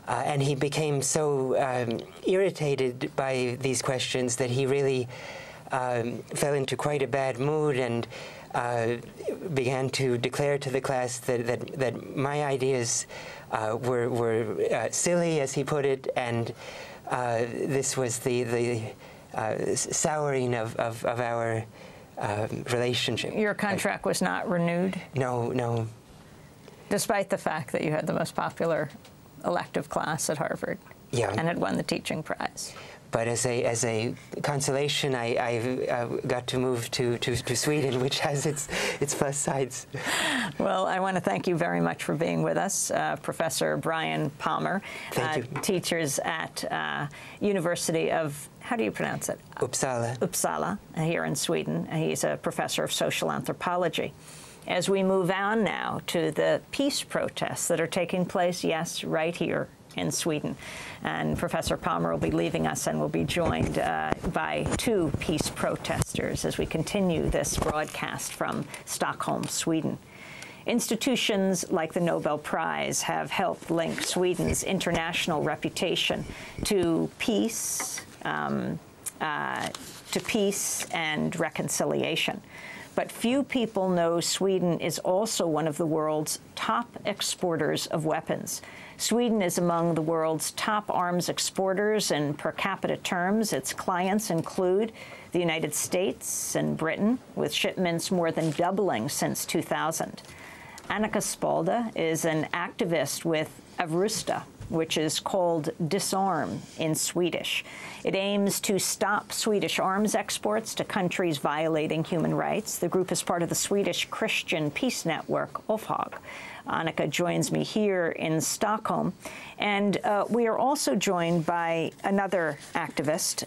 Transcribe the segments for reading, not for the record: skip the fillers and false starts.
And he became so irritated by these questions that he really fell into quite a bad mood and began to declare to the class that my ideas were silly, as he put it, and this was the souring of our relationship. Your contract was not renewed? No, no. Despite the fact that you had the most popular elective class at Harvard, yeah, and had won the teaching prize. But as a consolation, I got to move to Sweden, which has its plus sides. Well, I want to thank you very much for being with us, Professor Brian Palmer. Thank you. Teachers at University of, how do you pronounce it? Uppsala. Uppsala, here in Sweden. He's a professor of social anthropology. As we move on now to the peace protests that are taking place, yes, right here in Sweden. And Professor Palmer will be leaving us and will be joined by two peace protesters as we continue this broadcast from Stockholm, Sweden. Institutions like the Nobel Prize have helped link Sweden's international reputation to peace and reconciliation. But few people know Sweden is also one of the world's top exporters of weapons. Sweden is among the world's top arms exporters in per capita terms. Its clients include the United States and Britain, with shipments more than doubling since 2000. Annika Spalda is an activist with Avrusta, which is called Disarm in Swedish. It aims to stop Swedish arms exports to countries violating human rights. The group is part of the Swedish Christian peace network, OFHAG. Annika joins me here in Stockholm. And we are also joined by another activist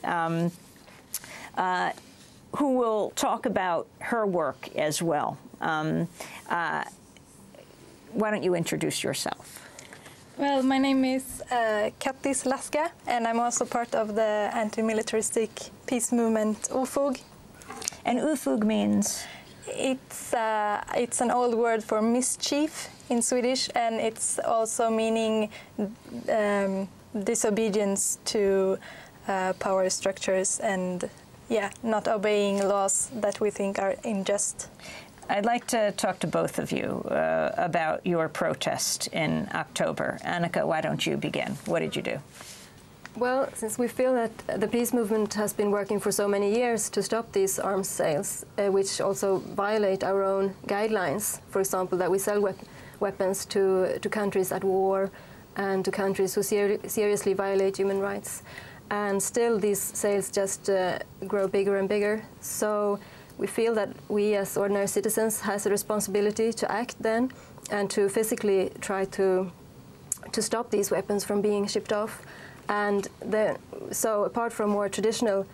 who will talk about her work as well. Why don't you introduce yourself? Well, my name is Kattis Laska, and I'm also part of the anti-militaristic peace movement UFOG. And UFOG means? It's an old word for mischief in Swedish, and it's also meaning disobedience to power structures and, yeah, not obeying laws that we think are unjust. I'd like to talk to both of you about your protest in October. Annika, why don't you begin? What did you do? Well, since we feel that the peace movement has been working for so many years to stop these arms sales, which also violate our own guidelines, for example, that we sell weapons to countries at war and to countries who seriously violate human rights. And still these sales just grow bigger and bigger. So we feel that we as ordinary citizens has a responsibility to act then and to physically try to stop these weapons from being shipped off. And so apart from more traditional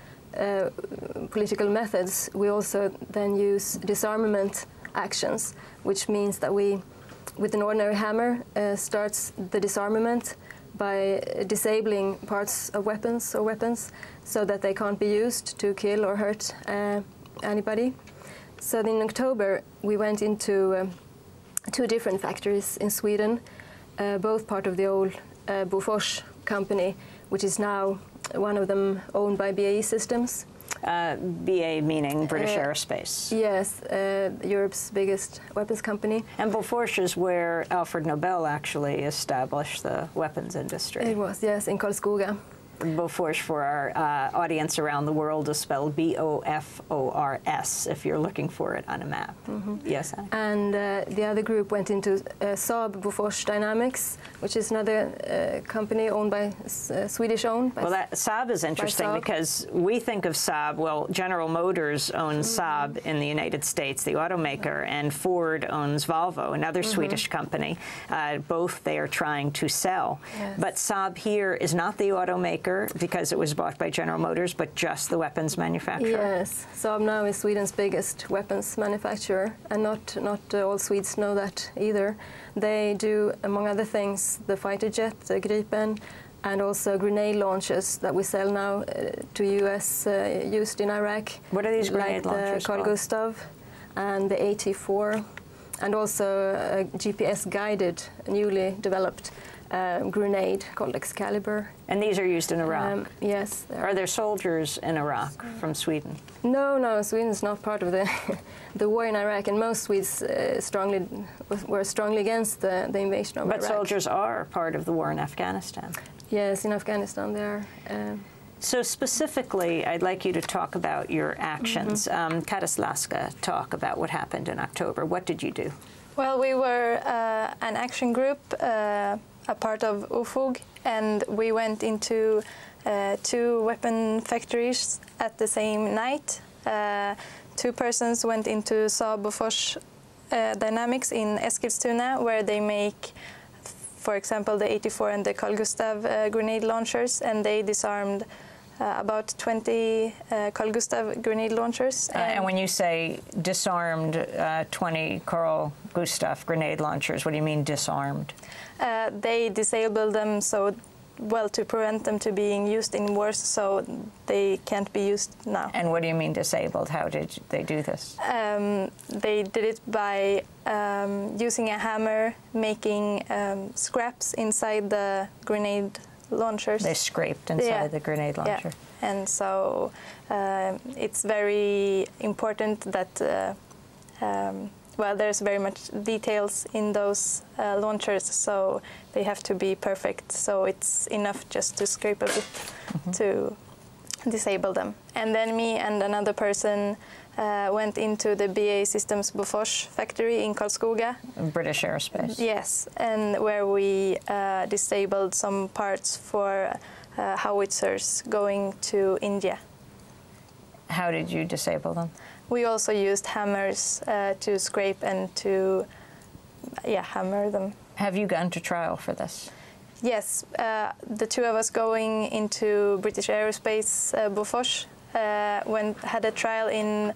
political methods, we also then use disarmament actions, which means that we, with an ordinary hammer, starts the disarmament by disabling parts of weapons so that they can't be used to kill or hurt anybody. So in October, we went into two different factories in Sweden, both part of the old Bofors company, which is now one of them owned by BAE Systems. BAE meaning British Aerospace. Yes, Europe's biggest weapons company. And Bofors is where Alfred Nobel actually established the weapons industry. It was, yes, in Karlskoga. Bofors, for our audience around the world, is spelled B-O-F-O-R-S, if you're looking for it on a map. Mm-hmm. Yes, Annika. And the other group went into Saab Bofors Dynamics, which is another company owned by, Swedish-owned. Well, that Saab is interesting because we think of Saab, well, General Motors owns Saab in the United States, the automaker, and Ford owns Volvo, another Swedish company. Both they are trying to sell. Yes. But Saab here is not the automaker, because it was bought by General Motors, but just the weapons manufacturer. Yes, Saab now is Sweden's biggest weapons manufacturer, and not all Swedes know that either. They do, among other things, the fighter jet, the Gripen, and also grenade launchers that we sell now to U.S. Used in Iraq. What are these grenade launchers the Carl Gustav and the AT-4, and also a GPS-guided, newly developed grenade called Excalibur. And these are used in Iraq? Yes. Are there soldiers in Iraq from Sweden? No, Sweden is not part of the the war in Iraq, and most Swedes were strongly against the invasion of Iraq. But soldiers are part of the war in Afghanistan? Yes, in Afghanistan they are. So specifically, I'd like you to talk about your actions. Capita Laska, talk about what happened in October. What did you do? Well, we were an action group, a part of UFOG, and we went into 2 weapon factories at the same night. 2 persons went into Saab Bofors Dynamics in Eskilstuna, where they make, for example, the 84 and the Carl Gustav grenade launchers, and they disarmed about 20 Carl Gustav grenade launchers. And when you say disarmed 20 Carl Gustav grenade launchers, what do you mean disarmed? They disabled them to prevent them to being used in wars, so they can't be used now. And what do you mean disabled? How did they do this? They did it by using a hammer, making scraps inside the grenade launchers. They scraped inside the grenade launcher. Yeah. And so it's very important that well, there's very much details in those launchers, so they have to be perfect. So it's enough just to scrape a bit to disable them. And then me and another person went into the BAE Systems Bofors factory in Karlskoga. British Aerospace. Yes, and where we disabled some parts for howitzers going to India. How did you disable them? We also used hammers to scrape and to hammer them. Have you gone to trial for this? Yes, the 2 of us going into British Aerospace Bofors had a trial in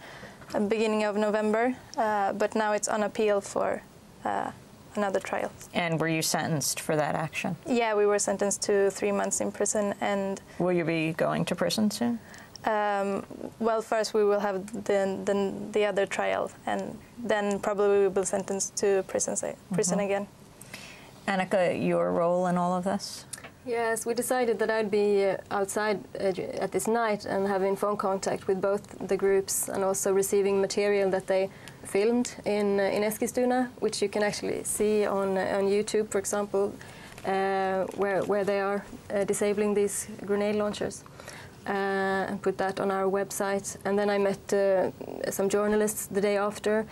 the beginning of November, but now it's on appeal for another trial. And were you sentenced for that action? Yeah, we were sentenced to 3 months in prison. And will you be going to prison soon? Well, first we will have the other trial, and then probably we will be sentenced to prison again. Annika, your role in all of this? Yes, we decided that I'd be outside at this night and having phone contact with both the groups, and also receiving material that they filmed in Eskilstuna, which you can actually see on YouTube, for example, where they are disabling these grenade launchers. And put that on our website. And then I met some journalists the day after,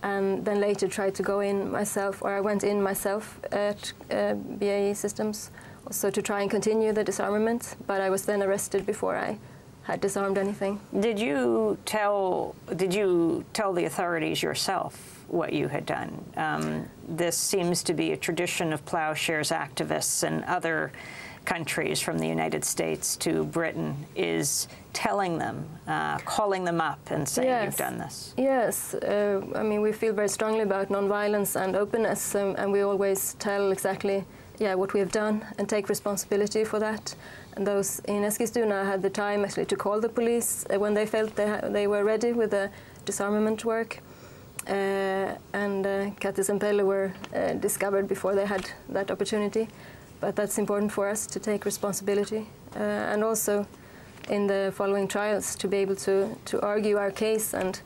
and then later tried to go in myself, or I went in myself at BAE Systems, also to try and continue the disarmament, but I was then arrested before I had disarmed anything. Did you tell the authorities yourself what you had done? This seems to be a tradition of Plowshares activists and other countries, from the United States to Britain, is telling them, calling them up and saying, you've done this. Yes, I mean, we feel very strongly about nonviolence and openness, and we always tell exactly what we have done and take responsibility for that. And those in Eskilstuna had the time actually to call the police when they felt they were ready with the disarmament work. And Kattis and Pelle were discovered before they had that opportunity. But that's important for us to take responsibility, and also in the following trials to be able to argue our case, and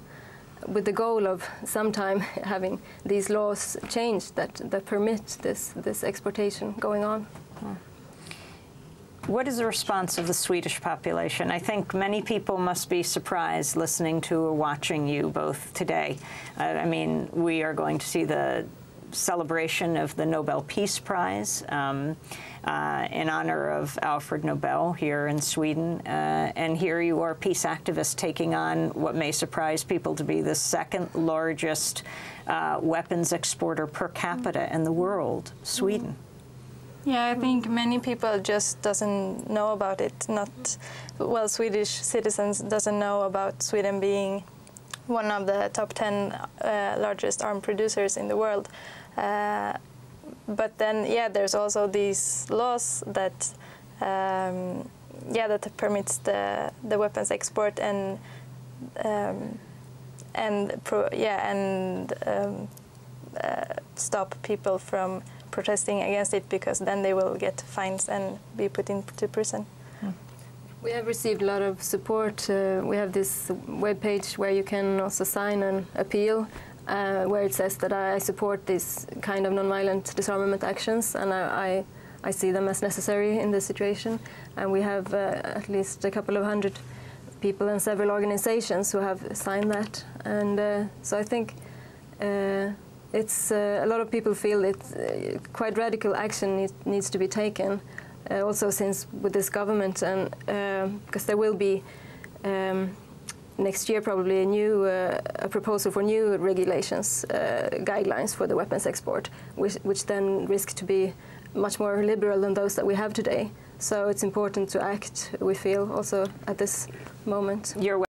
with the goal of sometime having these laws changed that permit this exportation going on. What is the response of the Swedish population? I think many people must be surprised listening to or watching you both today. I mean, we are going to see the celebration of the Nobel Peace Prize in honor of Alfred Nobel here in Sweden. And here you are, peace activists, taking on what may surprise people to be the 2nd largest weapons exporter per capita in the world, Sweden. Yeah, I think many people just doesn't know about it. Swedish citizens doesn't know about Sweden being one of the top 10 largest arms producers in the world. But then, there's also these laws that, that permits the weapons export and stop people from protesting against it, because then they will get fines and be put into prison. We have received a lot of support. We have this webpage where you can also sign an appeal where it says that I support this kind of nonviolent disarmament actions, and I see them as necessary in this situation. And we have at least a couple of hundred people and several organizations who have signed that. And so I think it's a lot of people feel that quite radical action needs to be taken. Also, since with this government, and because there will be next year probably a proposal for new regulations, guidelines for the weapons export, which then risk to be much more liberal than those that we have today. So it's important to act, we feel, also at this moment.